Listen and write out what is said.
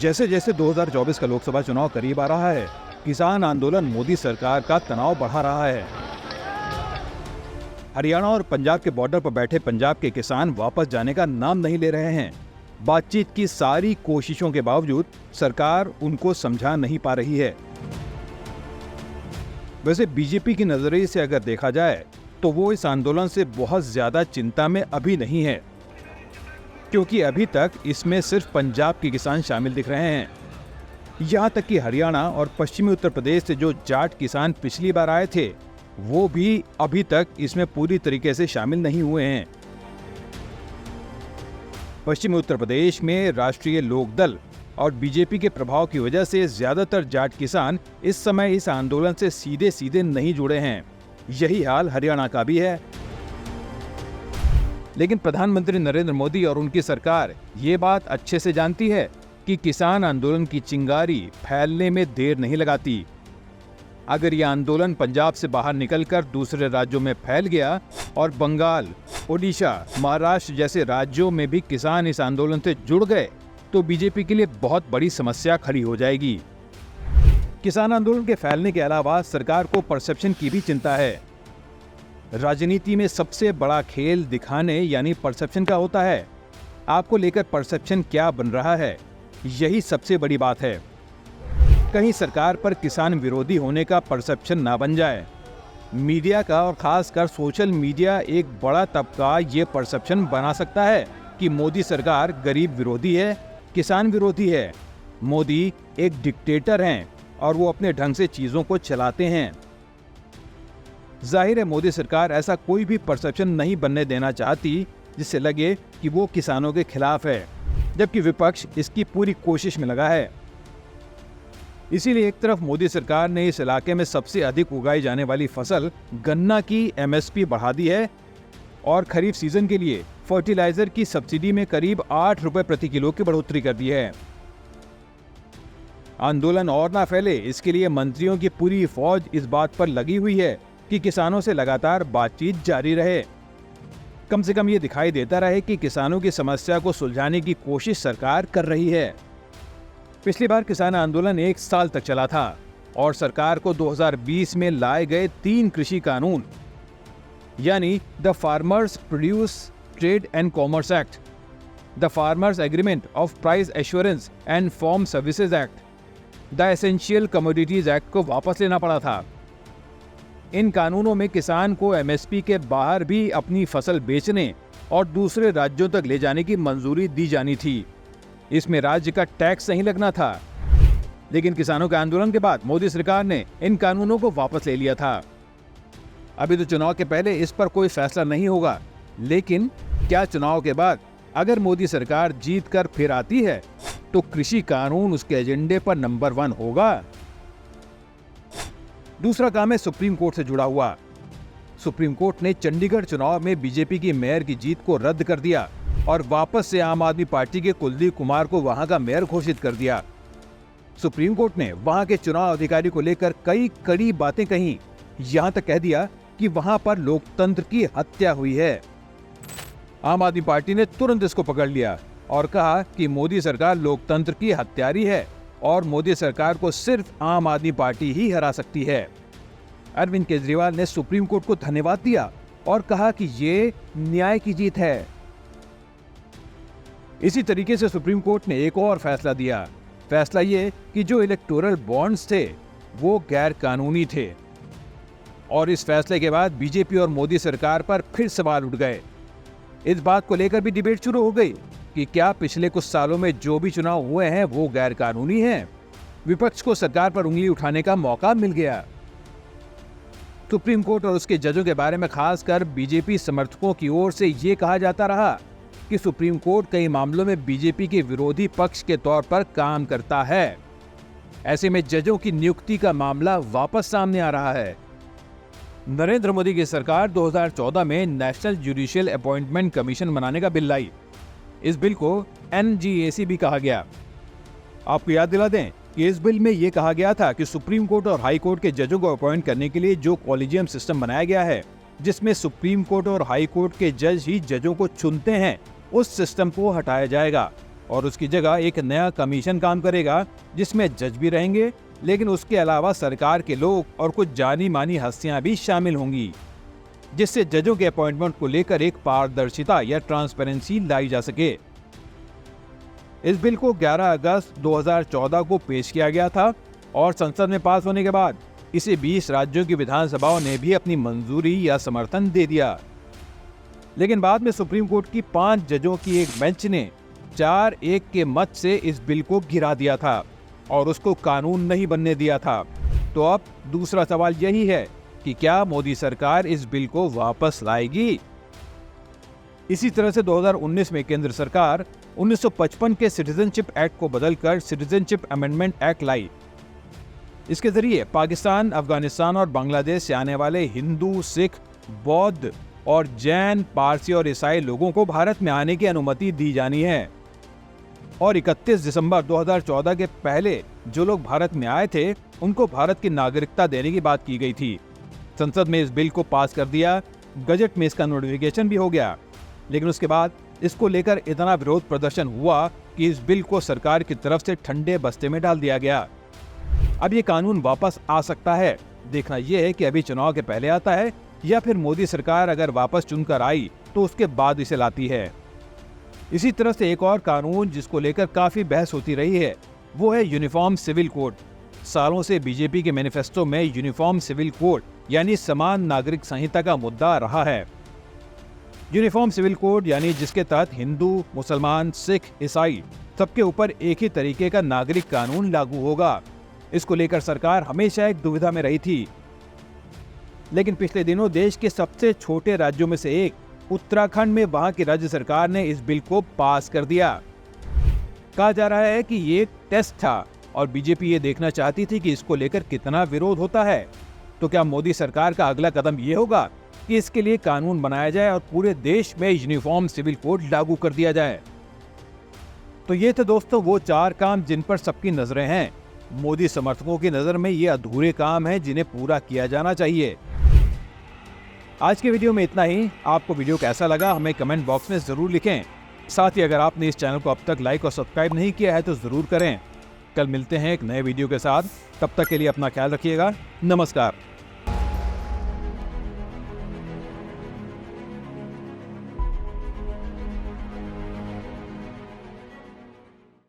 जैसे जैसे 2024 का लोकसभा चुनाव करीब आ रहा है, किसान आंदोलन मोदी सरकार का तनाव बढ़ा रहा है। हरियाणा और पंजाब के बॉर्डर पर बैठे पंजाब के किसान वापस जाने का नाम नहीं ले रहे हैं। बातचीत की सारी कोशिशों के बावजूद सरकार उनको समझा नहीं पा रही है। वैसे बीजेपी की नजरिए से अगर देखा जाए तो वो इस आंदोलन से बहुत ज्यादा चिंता में अभी नहीं है, क्योंकि अभी तक इसमें सिर्फ पंजाब के किसान शामिल दिख रहे हैं। यहाँ तक कि हरियाणा और पश्चिमी उत्तर प्रदेश से जो जाट किसान पिछली बार आए थे, वो भी अभी तक इसमें पूरी तरीके से शामिल नहीं हुए हैं। पश्चिमी उत्तर प्रदेश में राष्ट्रीय लोकदल और बीजेपी के प्रभाव की वजह से ज्यादातर जाट किसान इस समय इस आंदोलन से सीधे सीधे नहीं जुड़े हैं। यही हाल हरियाणा का भी है। लेकिन प्रधानमंत्री नरेंद्र मोदी और उनकी सरकार ये बात अच्छे से जानती है कि किसान आंदोलन की चिंगारी फैलने में देर नहीं लगाती। अगर ये आंदोलन पंजाब से बाहर निकलकर दूसरे राज्यों में फैल गया और बंगाल, ओडिशा, महाराष्ट्र जैसे राज्यों में भी किसान इस आंदोलन से जुड़ गए तो बीजेपी के लिए बहुत बड़ी समस्या खड़ी हो जाएगी। किसान आंदोलन के फैलने के अलावा सरकार को परसेप्शन की भी चिंता है। राजनीति में सबसे बड़ा खेल दिखाने यानी परसेप्शन का होता है। आपको लेकर परसेप्शन क्या बन रहा है, यही सबसे बड़ी बात है। कहीं सरकार पर किसान विरोधी होने का परसेप्शन ना बन जाए। मीडिया का और खासकर सोशल मीडिया एक बड़ा तबका ये परसेप्शन बना सकता है कि मोदी सरकार गरीब विरोधी है, किसान विरोधी है। मोदी एक डिक्टेटर हैं और वो अपने ढंग से चीजों को चलाते हैं। जाहिर है मोदी सरकार ऐसा कोई भी परसेप्शन नहीं बनने देना चाहती जिससे लगे कि वो किसानों के खिलाफ है, जबकि विपक्ष इसकी पूरी कोशिश में लगा है। इसीलिए एक तरफ मोदी सरकार ने इस इलाके में सबसे अधिक उगाई जाने वाली फसल गन्ना की एमएसपी बढ़ा दी है और खरीफ सीजन के लिए फर्टिलाइजर की सब्सिडी में करीब 8 रुपए प्रति किलो की बढ़ोतरी कर दी है। आंदोलन और ना फैले, इसके लिए मंत्रियों की पूरी फौज इस बात पर लगी हुई है कि किसानों से लगातार बातचीत जारी रहे। कम से कम ये दिखाई देता रहे कि किसानों की समस्या को सुलझाने की कोशिश सरकार कर रही है। पिछली बार किसान आंदोलन 1 साल तक चला था और सरकार को 2020 में लाए गए 3 कृषि कानून यानी the farmers produce trade and commerce act, the farmers agreement of price assurance and farm services act, the essential commodities act को वापस लेना पड़ा था। इन कानूनों में किसान को एमएसपी के बाहर भी अपनी फसल बेचने और दूसरे राज्यों तक ले जाने की मंजूरी दी जानी थी। इसमें राज्य का टैक्स नहीं लगना था। लेकिन किसानों के आंदोलन के बाद मोदी सरकार ने इन कानूनों को वापस ले लिया था। अभी तो चुनाव के पहले इस पर कोई फैसला नहीं होगा, लेकिन क्या चुनाव के बाद अगर मोदी सरकार जीत कर फिर आती है तो कृषि कानून उसके एजेंडे पर नंबर 1 होगा। दूसरा काम है सुप्रीम कोर्ट से जुड़ा हुआ। सुप्रीम कोर्ट ने चंडीगढ़ चुनाव में बीजेपी की मेयर की जीत को रद्द कर दिया और वापस से आम आदमी पार्टी के कुलदीप कुमार को वहां का मेयर घोषित कर दिया। सुप्रीम कोर्ट ने वहां के चुनाव अधिकारी को लेकर कई कड़ी बातें कही। यहां तक कह दिया कि वहां पर लोकतंत्र की हत्या हुई है। आम आदमी पार्टी ने तुरंत इसको पकड़ लिया और कहा कि मोदी सरकार लोकतंत्र की हत्यारी है और मोदी सरकार को सिर्फ आम आदमी पार्टी ही हरा सकती है। अरविंद केजरीवाल ने सुप्रीम कोर्ट को धन्यवाद दिया और कहा कि ये न्याय की जीत है। इसी तरीके से सुप्रीम कोर्ट ने एक और फैसला दिया। फैसला ये कि जो इलेक्टोरल बॉन्ड्स थे वो गैर कानूनी थे और इस फैसले के बाद बीजेपी और मोदी सरकार पर फिर सवाल उठ गए। इस बात को लेकर भी डिबेट शुरू हो गई कि क्या पिछले कुछ सालों में जो भी चुनाव हुए हैं वो गैर कानूनी हैं। विपक्ष को सरकार पर उंगली उठाने का मौका मिल गया। सुप्रीम कोर्ट और उसके जजों के बारे में खासकर बीजेपी समर्थकों की ओर से ये कहा जाता रहा कि सुप्रीम कोर्ट कई मामलों में बीजेपी के विरोधी पक्ष के तौर पर काम करता है। ऐसे में जजों की नियुक्ति का मामला वापस सामने आ रहा है। नरेंद्र मोदी की सरकार 2014 में नेशनल जुडिशियल अपॉइंटमेंट कमीशन बनाने का बिल लाई। इस बिल को NGAC भी कहा गया। आपको याद दिला दें कि इस बिल में यह कहा गया था कि सुप्रीम कोर्ट और हाई कोर्ट के जजों को अपॉइंट करने के लिए जो कॉलेजियम सिस्टम बनाया गया है, जिसमें सुप्रीम कोर्ट और हाई कोर्ट के जज ही जजों को चुनते हैं, उस सिस्टम को हटाया जाएगा और उसकी जगह एक नया कमीशन काम करेगा जिसमें जज भी रहेंगे, लेकिन उसके अलावा सरकार के लोग और कुछ जानी मानी हस्तियां भी शामिल होंगी, जिससे जजों के अपॉइंटमेंट को लेकर एक पारदर्शिता या ट्रांसपेरेंसी लाई जा सके। इस बिल को 11 अगस्त 2014 को पेश किया गया था और संसद में पास होने के बाद इसे 20 राज्यों की विधानसभाओं ने भी अपनी मंजूरी या समर्थन दे दिया। लेकिन बाद में सुप्रीम कोर्ट की 5 जजों की एक बेंच ने 4-1 के मत से इस बिल को गिरा दिया था और उसको कानून नहीं बनने दिया था। तो अब दूसरा सवाल यही है कि क्या मोदी सरकार इस बिल को वापस लाएगी? इसी तरह से 2019 में केंद्र सरकार 1955 के सिटीजनशिप एक्ट को बदलकर सिटीजनशिप अमेंडमेंट एक्ट लाई। इसके जरिए पाकिस्तान, अफगानिस्तान और बांग्लादेश से आने वाले हिंदू, सिख, बौद्ध और जैन, पारसी और ईसाई लोगों को भारत में आने की अनुमति दी जानी है। और 31 दिसंबर 2014 के पहले जो लोग भारत में आए थे उनको भारत की नागरिकता देने की बात की गई थी। संसद में इस बिल को पास कर दिया, गजट में इसका नोटिफिकेशन भी हो गया, लेकिन उसके बाद इसको लेकर इतना विरोध प्रदर्शन हुआ कि इस बिल को सरकार की तरफ से ठंडे बस्ते में डाल दिया गया। अब ये कानून वापस आ सकता है। देखना यह है कि अभी चुनाव के पहले आता है या फिर मोदी सरकार अगर वापस चुनकर आई तो उसके बाद इसे लाती है। इसी तरह से एक और कानून जिसको लेकर काफी बहस होती रही है वो है यूनिफॉर्म सिविल कोड। सालों से बीजेपी के मैनिफेस्टो में यूनिफॉर्म सिविल कोड यानी समान नागरिक संहिता का मुद्दा रहा है। यूनिफॉर्म सिविल कोड यानी जिसके तहत हिंदू, मुसलमान, सिख, ईसाई सबके ऊपर एक ही तरीके का नागरिक कानून लागू होगा। इसको लेकर सरकार हमेशा एक दुविधा में रही थी, लेकिन पिछले दिनों देश के सबसे छोटे राज्यों में से एक उत्तराखंड में वहां की राज्य सरकार ने इस बिल को पास कर दिया। कहा जा रहा है कि ये टेस्ट था और बीजेपी ये देखना चाहती थी कि इसको लेकर कितना विरोध होता है। तो क्या मोदी सरकार का अगला कदम ये होगा कि इसके लिए कानून बनाया जाए और पूरे देश में यूनिफॉर्म सिविल कोड लागू कर दिया जाए? तो ये थे दोस्तों वो 4 काम जिन पर सबकी नजरें हैं। मोदी समर्थकों की नजर में ये अधूरे काम हैं जिन्हें पूरा किया जाना चाहिए। आज के वीडियो में इतना ही। आपको वीडियो कैसा लगा हमें कमेंट बॉक्स में जरूर लिखें। साथ ही अगर आपने इस चैनल को अब तक लाइक और सब्सक्राइब नहीं किया है तो जरूर करें। कल मिलते हैं एक नए वीडियो के साथ। तब तक के लिए अपना ख्याल रखिएगा। नमस्कार।